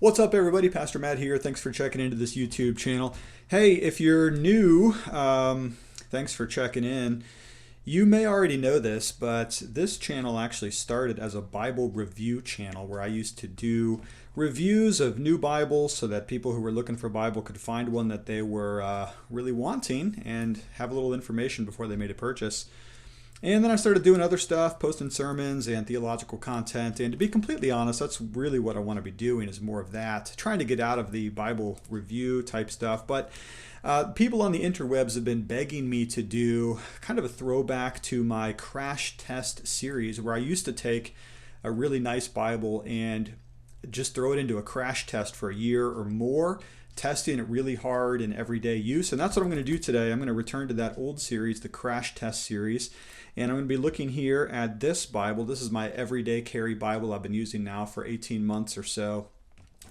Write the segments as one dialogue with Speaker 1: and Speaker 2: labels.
Speaker 1: What's up, everybody? Pastor Matt here. Thanks for checking into this YouTube channel. Hey, if you're new, thanks for checking in. You may already know this, but this channel actually started as a Bible review channel where I used to do reviews of new Bibles so that people who were looking for a Bible could find one that they were really wanting and have a little information before they made a purchase. And then I started doing other stuff, posting sermons and theological content. And to be completely honest, that's really what I want to be doing, is more of that, trying to get out of the Bible review type stuff. But people on the interwebs have been begging me to do kind of a throwback to my crash test series, where I used to take a really nice Bible and just throw it into a crash test for a year or more, testing it really hard in everyday use. And that's what I'm going to do today. I'm going to return to that old series, the crash test series. And I'm going to be looking here at this Bible. This is my everyday carry Bible I've been using now for 18 months or so.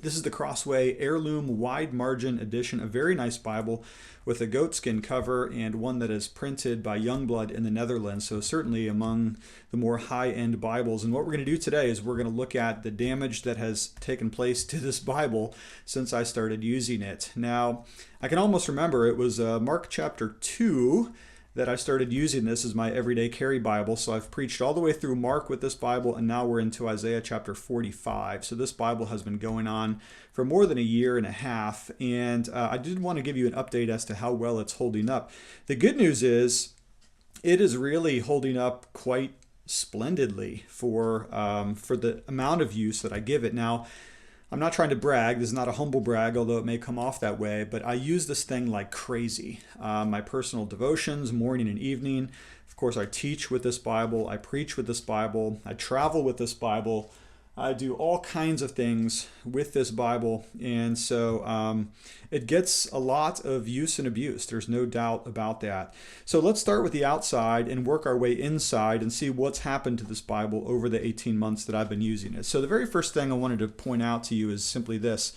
Speaker 1: This is the Crossway Heirloom Wide Margin Edition, a very nice Bible with a goatskin cover and one that is printed by Youngblood in the Netherlands, so certainly among the more high-end Bibles. And what we're going to do today is we're going to look at the damage that has taken place to this Bible since I started using it. Now, I can almost remember it was Mark chapter 2 that I started using this as my everyday carry Bible. So I've preached all the way through Mark with this Bible, and now we're into Isaiah chapter 45. So this Bible has been going on for more than a year and a half, and I did want to give you an update as to how well it's holding up. The good news is it is really holding up quite splendidly for the amount of use that I give it. Now, I'm not trying to brag. This is not a humble brag, although it may come off that way, but I use this thing like crazy. My personal devotions, morning and evening. Of course, I teach with this Bible. I preach with this Bible. I travel with this Bible. I do all kinds of things with this Bible, and so it gets a lot of use and abuse. There's no doubt about that. So let's start with the outside and work our way inside and see what's happened to this Bible over the 18 months that I've been using it. So the very first thing I wanted to point out to you is simply this.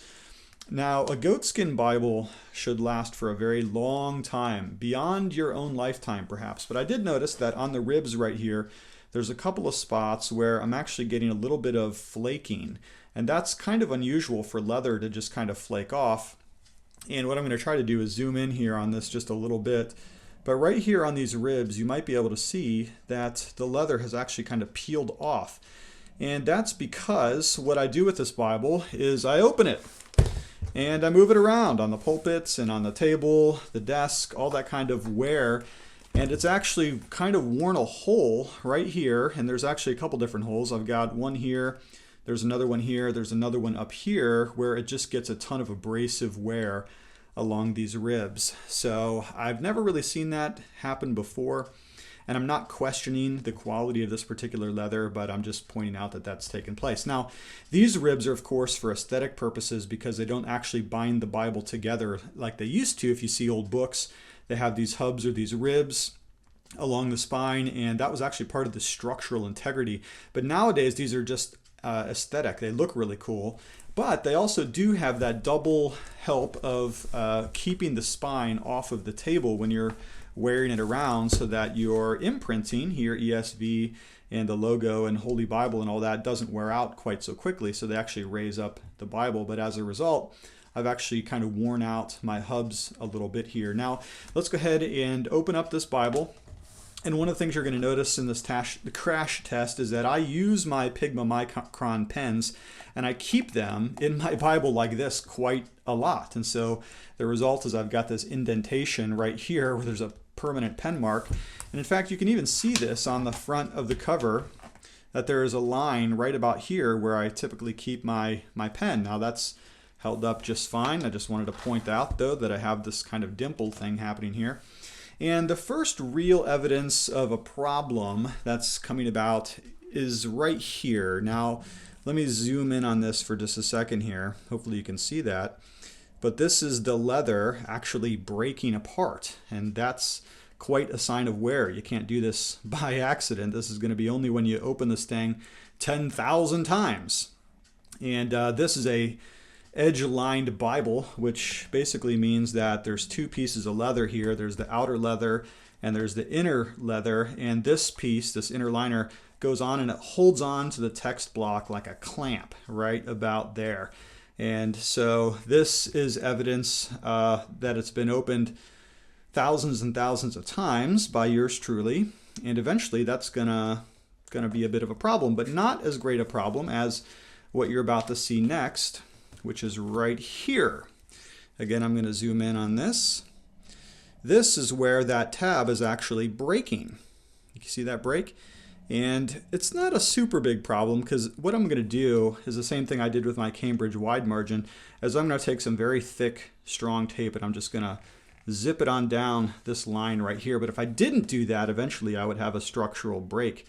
Speaker 1: Now, a goatskin Bible should last for a very long time, beyond your own lifetime perhaps. But I did notice that on the ribs right here, there's a couple of spots where I'm actually getting a little bit of flaking. And that's kind of unusual for leather to just kind of flake off. And what I'm going to try to do is zoom in here on this just a little bit. But right here on these ribs, you might be able to see that the leather has actually kind of peeled off. And that's because what I do with this Bible is I open it and I move it around on the pulpits and on the table, the desk, all that kind of wear. And it's actually kind of worn a hole right here, and there's actually a couple different holes. I've got one here, there's another one here, there's another one up here where it just gets a ton of abrasive wear along these ribs. So I've never really seen that happen before, and I'm not questioning the quality of this particular leather, but I'm just pointing out that that's taken place. Now, these ribs are of course for aesthetic purposes because they don't actually bind the Bible together like they used to. If you see old books, they have these hubs or these ribs along the spine, and that was actually part of the structural integrity. But nowadays, these are just aesthetic. They look really cool, but they also do have that double help of keeping the spine off of the table when you're wearing it around, so that your imprinting here, ESV, and the logo and Holy Bible and all that doesn't wear out quite so quickly. So they actually raise up the Bible, but as a result, I've actually kind of worn out my hubs a little bit here. Now, let's go ahead and open up this Bible. And one of the things you're going to notice in this the crash test is that I use my Pigma Micron pens, and I keep them in my Bible like this quite a lot. And so the result is I've got this indentation right here where there's a permanent pen mark. And in fact, you can even see this on the front of the cover, that there is a line right about here where I typically keep my pen. Now, that's held up just fine. I just wanted to point out, though, that I have this kind of dimple thing happening here. And the first real evidence of a problem that's coming about is right here. Now, let me zoom in on this for just a second here. Hopefully you can see that. But this is the leather actually breaking apart, and that's quite a sign of wear. You can't do this by accident. This is going to be only when you open this thing 10,000 times. And this is a edge-lined Bible, which basically means that there's two pieces of leather here. There's the outer leather and there's the inner leather, and this piece, this inner liner, goes on and it holds on to the text block like a clamp right about there. And so this is evidence that it's been opened thousands and thousands of times by yours truly, and eventually that's gonna be a bit of a problem, but not as great a problem as what you're about to see next, which is right here. Again, I'm going to zoom in on this. This is where that tab is actually breaking. You can see that break? And it's not a super big problem, because what I'm going to do is the same thing I did with my Cambridge wide margin, as I'm going to take some very thick, strong tape and I'm just going to zip it on down this line right here. But if I didn't do that, eventually I would have a structural break,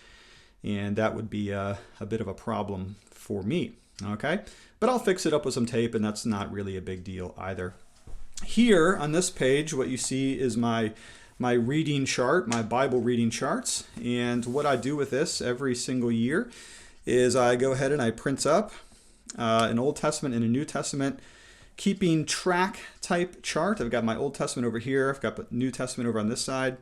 Speaker 1: and that would be a bit of a problem for me. Okay, but I'll fix it up with some tape, and that's not really a big deal either. Here on this page, what you see is my reading chart, my Bible reading charts. And what I do with this every single year is I go ahead and I print up an Old Testament and a New Testament keeping track type chart. I've got my Old Testament over here. I've got the New Testament over on this side.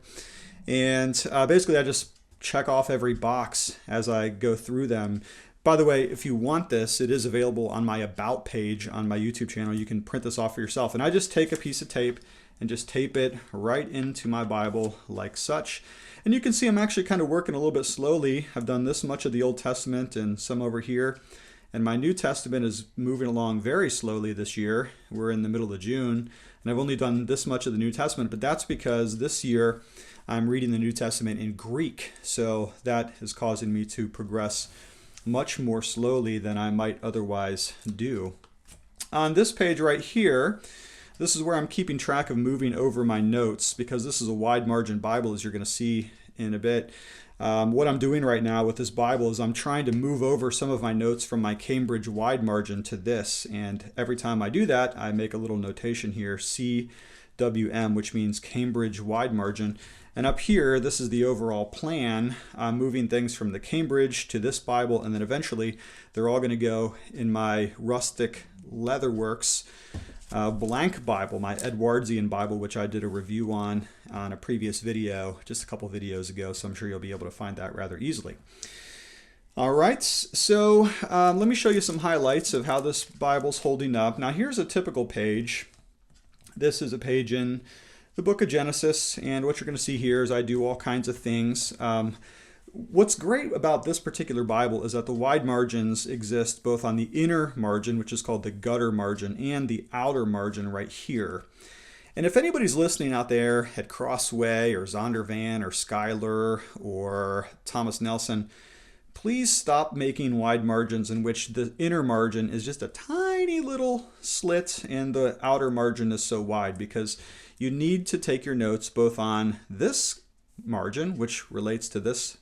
Speaker 1: And basically I just check off every box as I go through them. By the way, if you want this, it is available on my About page on my YouTube channel. You can print this off for yourself. And I just take a piece of tape and just tape it right into my Bible like such. And you can see I'm actually kind of working a little bit slowly. I've done this much of the Old Testament and some over here. And my New Testament is moving along very slowly this year. We're in the middle of June, and I've only done this much of the New Testament, but that's because this year I'm reading the New Testament in Greek. So that is causing me to progress much more slowly than I might otherwise do. On this page right here, this is where I'm keeping track of moving over my notes, because this is a wide margin Bible, as you're going to see in a bit. What I'm doing right now with this Bible is I'm trying to move over some of my notes from my Cambridge wide margin to this, and every time I do that I make a little notation here, CWM, which means Cambridge wide margin. And up here, this is the overall plan. I'm moving things from the Cambridge to this Bible, and then eventually they're all going to go in my rustic Leatherworks blank Bible, my Edwardian Bible, which I did a review on a previous video, just a couple videos ago, so I'm sure you'll be able to find that rather easily. All right, so let me show you some highlights of how this Bible's holding up. Now here's a typical page. This is a page in the book of Genesis, and what you're going to see here is I do all kinds of things. What's great about this particular Bible is that the wide margins exist both on the inner margin, which is called the gutter margin, and the outer margin right here. And if anybody's listening out there at Crossway or Zondervan or Schuyler or Thomas Nelson, please stop making wide margins in which the inner margin is just a tiny little slit and the outer margin is so wide, because you need to take your notes both on this margin, which relates to this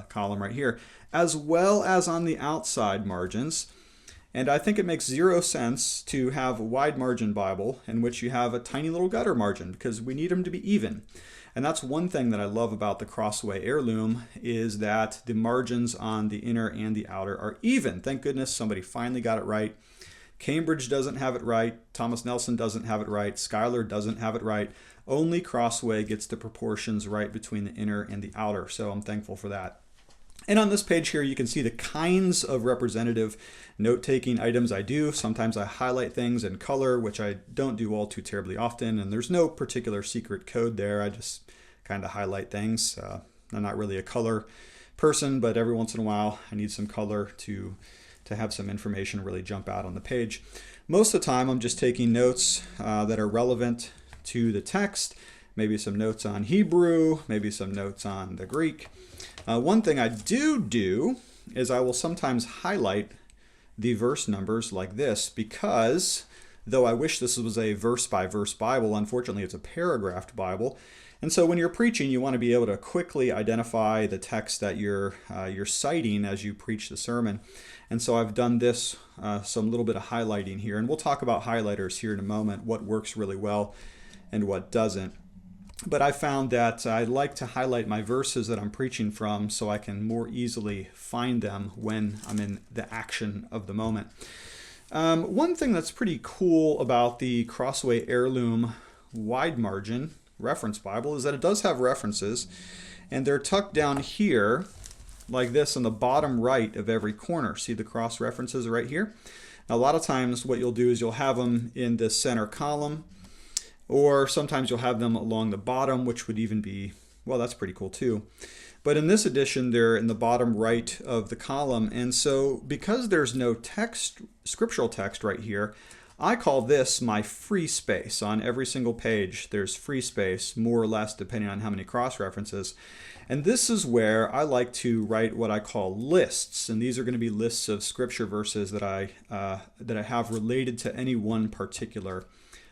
Speaker 1: column right here, as well as on the outside margins. And I think it makes zero sense to have a wide margin Bible in which you have a tiny little gutter margin, because we need them to be even. And that's one thing that I love about the Crossway Heirloom, is that the margins on the inner and the outer are even. Thank goodness somebody finally got it right. Cambridge doesn't have it right. Thomas Nelson doesn't have it right. Schuyler doesn't have it right. Only Crossway gets the proportions right between the inner and the outer. So I'm thankful for that. And on this page here, you can see the kinds of representative note-taking items I do. Sometimes I highlight things in color, which I don't do all too terribly often. And there's no particular secret code there. I just kind of highlight things. I'm not really a color person, but every once in a while I need some color to have some information really jump out on the page. Most of the time I'm just taking notes that are relevant to the text, maybe some notes on Hebrew, maybe some notes on the Greek. One thing I do is I will sometimes highlight the verse numbers like this, because though I wish this was a verse-by-verse Bible, unfortunately it's a paragraphed Bible. And so when you're preaching, you want to be able to quickly identify the text that you're citing as you preach the sermon. And so I've done this, some little bit of highlighting here. And we'll talk about highlighters here in a moment, what works really well and what doesn't. But I found that I like to highlight my verses that I'm preaching from so I can more easily find them when I'm in the action of the moment. One thing that's pretty cool about the Crossway Heirloom wide margin reference Bible is that it does have references, and they're tucked down here like this on the bottom right of every corner. See the cross references right here? Now, a lot of times what you'll do is you'll have them in the center column, or sometimes you'll have them along the bottom, which would even be, well, that's pretty cool too. But in this edition, they're in the bottom right of the column. And so because there's no text, scriptural text right here, I call this my free space. On every single page, there's free space, more or less, depending on how many cross-references. And this is where I like to write what I call lists. And these are going to be lists of scripture verses that I have related to any one particular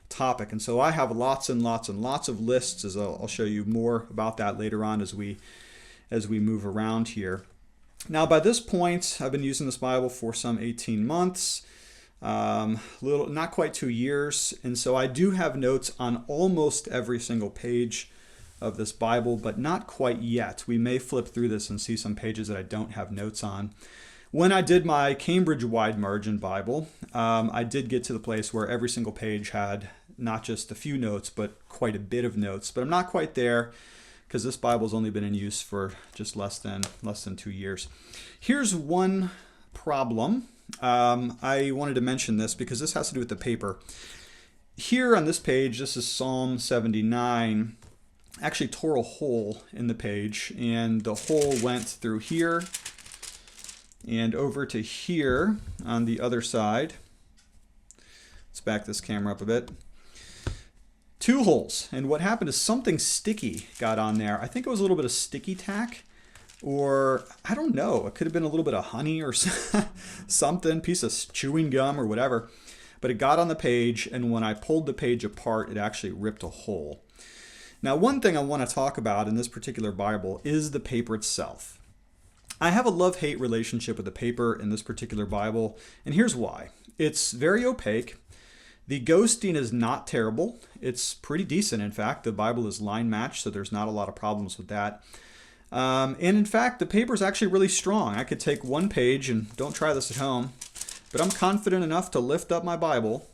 Speaker 1: topic. And so I have lots and lots and lots of lists, as I'll show you more about that later on as we move around here. Now, by this point, I've been using this Bible for some 18 months, not quite 2 years, and so I do have notes on almost every single page of this Bible, but not quite yet. We may flip through this and see some pages that I don't have notes on. When I did my Cambridge Wide Margin Bible, I did get to the place where every single page had not just a few notes, but quite a bit of notes. But I'm not quite there because this Bible's only been in use for just less than 2 years. Here's one problem. I wanted to mention this because this has to do with the paper. Here on this page, this is Psalm 79. Actually tore a hole in the page, and the hole went through here and over to here on the other side. Let's back this camera up a bit. 2 holes, and what happened is something sticky got on there. I think it was a little bit of sticky tack, or I don't know, it could have been a little bit of honey or something, piece of chewing gum or whatever, but it got on the page, and when I pulled the page apart, it actually ripped a hole. Now, one thing I want to talk about in this particular Bible is the paper itself. I have a love-hate relationship with the paper in this particular Bible, and here's why. It's very opaque. The ghosting is not terrible. It's pretty decent, in fact. The Bible is line matched, so there's not a lot of problems with that. And in fact, the paper is actually really strong. I could take one page, and don't try this at home, but I'm confident enough to lift up my Bible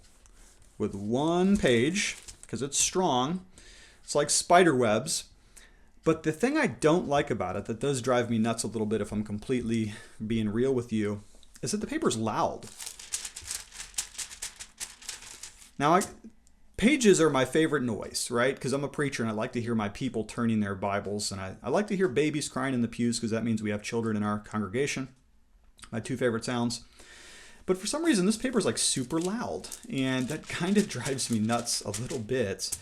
Speaker 1: with one page because it's strong. It's like spider webs. But the thing I don't like about it, that does drive me nuts a little bit if I'm completely being real with you, is that the paper's loud. Now, pages are my favorite noise, right? Because I'm a preacher and I like to hear my people turning their Bibles, and I like to hear babies crying in the pews because that means we have children in our congregation. My 2 favorite sounds. But for some reason, this paper is like super loud, and that kind of drives me nuts a little bit.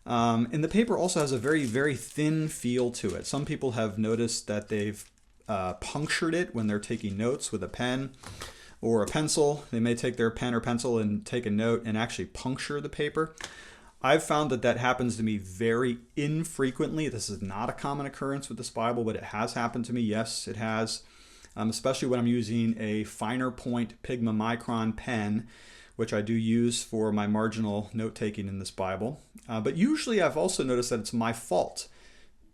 Speaker 1: And the paper also has a very, very thin feel to it. Some people have noticed that they've punctured it when they're taking notes with a pen or a pencil. They may take their pen or pencil and take a note and actually puncture the paper. I've found that happens to me very infrequently. This is not a common occurrence with this Bible, but it has happened to me. Yes, it has, especially when I'm using a finer point Pigma Micron pen, which I do use for my marginal note-taking in this Bible. But usually I've also noticed that it's my fault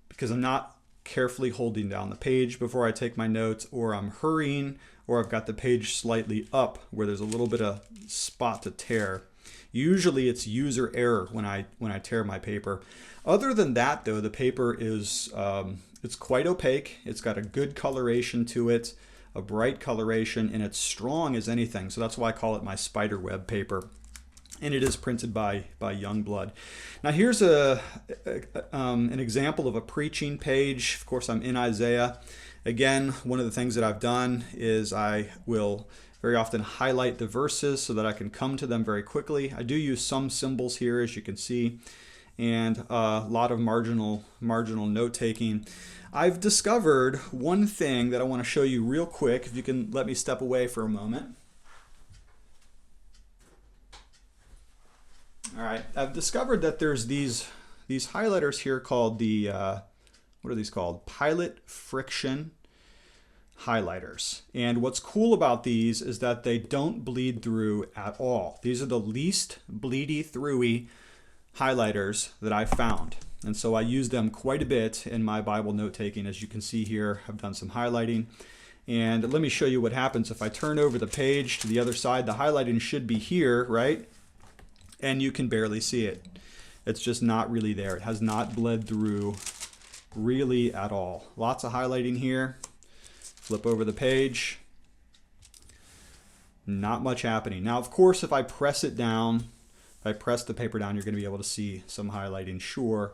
Speaker 1: because I'm not carefully holding down the page before I take my notes, or I'm hurrying, or I've got the page slightly up where there's a little bit of spot to tear. Usually it's user error when I tear my paper. Other than that, though, the paper is it's quite opaque. It's got a good coloration to it, a bright coloration, and it's strong as anything. So that's why I call it my spider web paper. And it is printed by Youngblood. Now here's an example of a preaching page. Of course, I'm in Isaiah. Again, one of the things that I've done is I will very often highlight the verses so that I can come to them very quickly. I do use some symbols here, as you can see, and a lot of marginal note-taking. I've discovered one thing that I want to show you real quick, if you can let me step away for a moment. All right, I've discovered that there's these highlighters here called the, what are these called? Pilot Friction highlighters. And what's cool about these is that they don't bleed through at all. These are the least bleedy throughy highlighters that I found. And so I use them quite a bit in my Bible note-taking. As you can see here, I've done some highlighting. And let me show you what happens if I turn over the page to the other side. The highlighting should be here, right? And you can barely see it. It's just not really there. It has not bled through really at all. Lots of highlighting here. Flip over the page. not much happening. Now, of course, if I press it down, if I press the paper down, you're going to be able to see some highlighting, sure.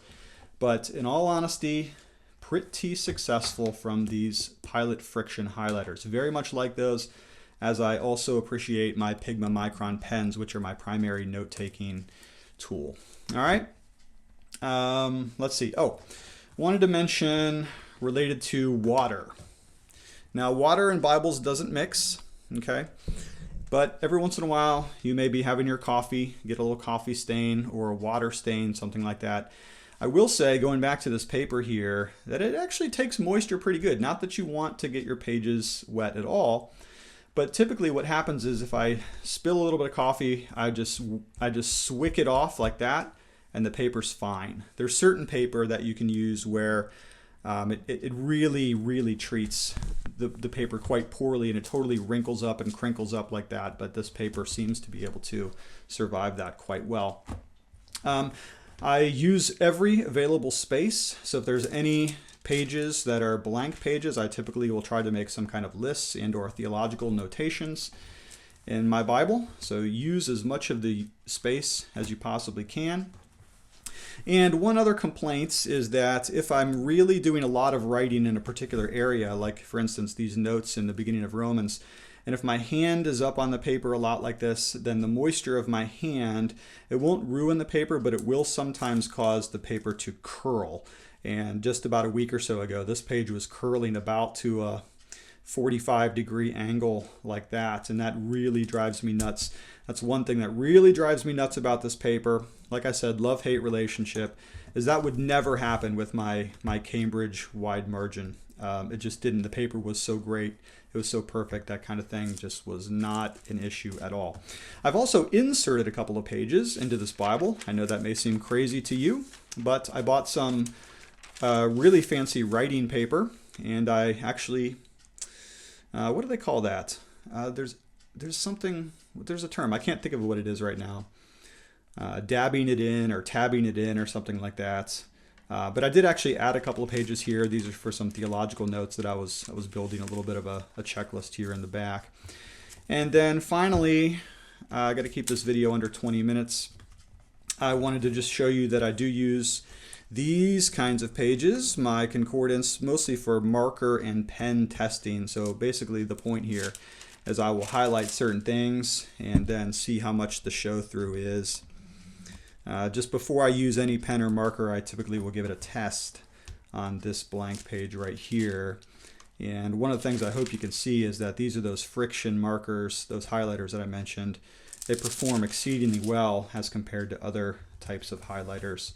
Speaker 1: But in all honesty, pretty successful from these Pilot Friction highlighters. Very much like those, as I also appreciate my Pigma Micron pens, which are my primary note-taking tool. All right. Let's see. Oh, wanted to mention related to water. Now, water in Bibles doesn't mix, okay? But every once in a while, you may be having your coffee, get a little coffee stain or a water stain, something like that. I will say, going back to this paper here, that it actually takes moisture pretty good. Not that you want to get your pages wet at all, but typically what happens is if I spill a little bit of coffee, I just swick it off like that, and the paper's fine. There's certain paper that you can use where it really treats the paper quite poorly, and it totally wrinkles up and crinkles up like that, but this paper seems to be able to survive that quite well. I use every available space, so if there's any pages that are blank pages, I typically will try to make some kind of lists and or theological notations in my Bible. So use as much of the space as you possibly can. And one other complaint is that if I'm really doing a lot of writing in a particular area, like for instance these notes in the beginning of Romans, and if my hand is up on the paper a lot like this, then the moisture of my hand, it won't ruin the paper, but it will sometimes cause the paper to curl. And just about a week or so ago, this page was curling about to a 45-degree angle like that, and that really drives me nuts. That's one thing that really drives me nuts about this paper. Like I said, love-hate relationship, is that would never happen with my Cambridge wide margin. It just didn't. The paper was so great. It was so perfect. That kind of thing just was not an issue at all. I've also inserted a couple of pages into this Bible. I know that may seem crazy to you, but I bought some really fancy writing paper, and I actually, what do they call that? There's a term. I can't think of what it is right now. Dabbing it in or tabbing it in or something like that. But I did actually add a couple of pages here. These are for some theological notes that I was building a little bit of a checklist here in the back. And then finally, I got to keep this video under 20 minutes. I wanted to just show you that I do use these kinds of pages, my concordance, mostly for marker and pen testing. So basically the point here is I will highlight certain things and then see how much the show through is. Just before I use any pen or marker, I typically will give it a test on this blank page right here. And one of the things I hope you can see is that these are those friction markers, those highlighters that I mentioned. They perform exceedingly well as compared to other types of highlighters,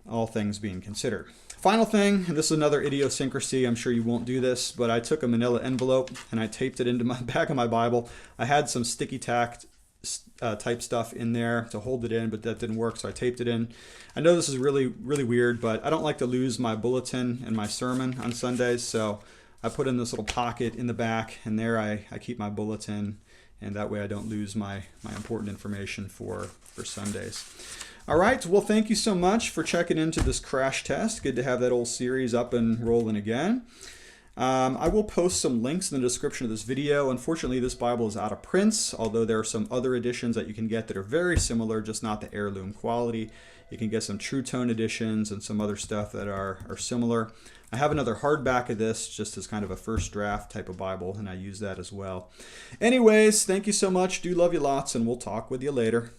Speaker 1: all things being considered. Final thing, and this is another idiosyncrasy, I'm sure you won't do this, but I took a manila envelope and I taped it into my back of my Bible. I had some sticky tack type stuff in there to hold it in, but that didn't work, so I taped it in. I know this is really weird, but I don't like to lose my bulletin and my sermon on Sundays, so I put in this little pocket in the back, and there I keep my bulletin, and that way I don't lose my important information for Sundays. All right, well, thank you so much for checking into this crash test. Good to have that old series up and rolling again. I will post some links in the description of this video. Unfortunately, this Bible is out of prints, although there are some other editions that you can get that are very similar, just not the heirloom quality. You can get some True Tone editions and some other stuff that are similar. I have another hardback of this just as kind of a first draft type of Bible, and I use that as well. Anyways, thank you so much. Do love you lots, and we'll talk with you later.